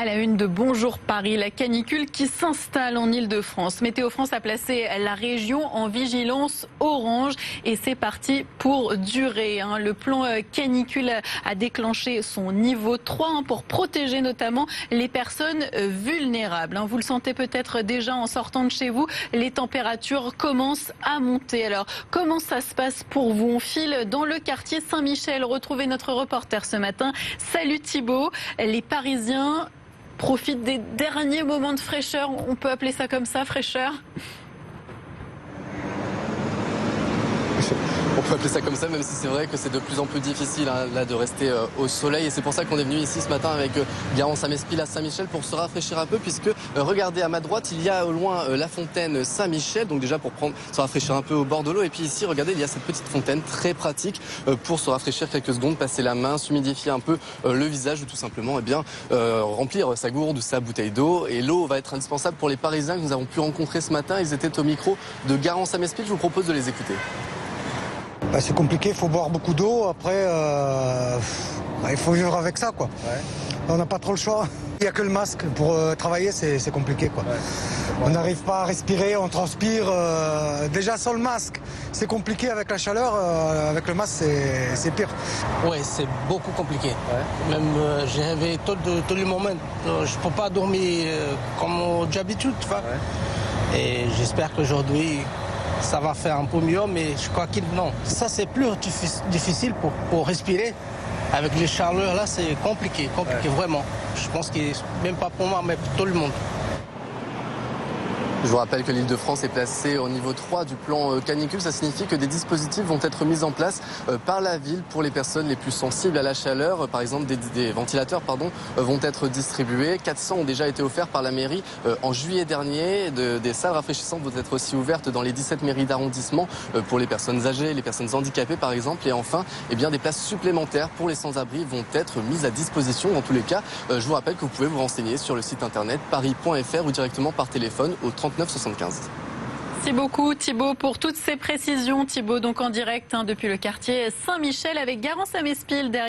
À la une de Bonjour Paris, la canicule qui s'installe en Île-de-France. Météo France a placé la région en vigilance orange et c'est parti pour durer. Le plan canicule a déclenché son niveau 3 pour protéger notamment les personnes vulnérables. Vous le sentez peut-être déjà en sortant de chez vous, les températures commencent à monter. Alors comment ça se passe pour vous? On file dans le quartier Saint-Michel. Retrouvez notre reporter ce matin. Salut Thibaut. Les Parisiens profite des derniers moments de fraîcheur, on peut appeler ça comme ça, fraîcheur? On peut appeler ça comme ça, même si c'est vrai que c'est de plus en plus difficile là de rester au soleil. Et c'est pour ça qu'on est venu ici ce matin avec Garance-Amespil à Saint-Michel pour se rafraîchir un peu, puisque regardez à ma droite, il y a au loin la fontaine Saint-Michel, donc déjà pour se rafraîchir un peu au bord de l'eau. Et puis ici, regardez, il y a cette petite fontaine très pratique pour se rafraîchir quelques secondes, passer la main, s'humidifier un peu le visage ou tout simplement remplir sa gourde ou sa bouteille d'eau. Et l'eau va être indispensable pour les Parisiens que nous avons pu rencontrer ce matin. Ils étaient au micro de Garance-Amespil. Je vous propose de les écouter. C'est compliqué, il faut boire beaucoup d'eau. Après, il faut vivre avec ça, quoi. Ouais. On n'a pas trop le choix. Il n'y a que le masque. Pour travailler, c'est compliqué, quoi. Ouais. On n'arrive pas à respirer, on transpire. Déjà sans le masque, c'est compliqué avec la chaleur. Avec le masque, c'est pire. Oui, c'est beaucoup compliqué. Ouais. Même j'ai rêvé tous les moments. Je ne peux pas dormir comme d'habitude. Ouais. Et j'espère qu'aujourd'hui, ça va faire un peu mieux, mais je crois que non. Ça, c'est plus difficile pour respirer. Avec les chaleurs, là, c'est compliqué, ouais. Vraiment. Je pense que même pas pour moi, mais pour tout le monde. Je vous rappelle que l'Île-de-France est placée au niveau 3 du plan canicule. Ça signifie que des dispositifs vont être mis en place par la ville pour les personnes les plus sensibles à la chaleur. Par exemple, des ventilateurs vont être distribués. 400 ont déjà été offerts par la mairie en juillet dernier. Des salles rafraîchissantes vont être aussi ouvertes dans les 17 mairies d'arrondissement pour les personnes âgées, les personnes handicapées par exemple. Et enfin, des places supplémentaires pour les sans-abri vont être mises à disposition. Dans tous les cas, je vous rappelle que vous pouvez vous renseigner sur le site internet paris.fr ou directement par téléphone au 3975. Merci beaucoup Thibaut pour toutes ces précisions. Thibaut donc en direct depuis le quartier Saint-Michel avec Garance-Amespil derrière.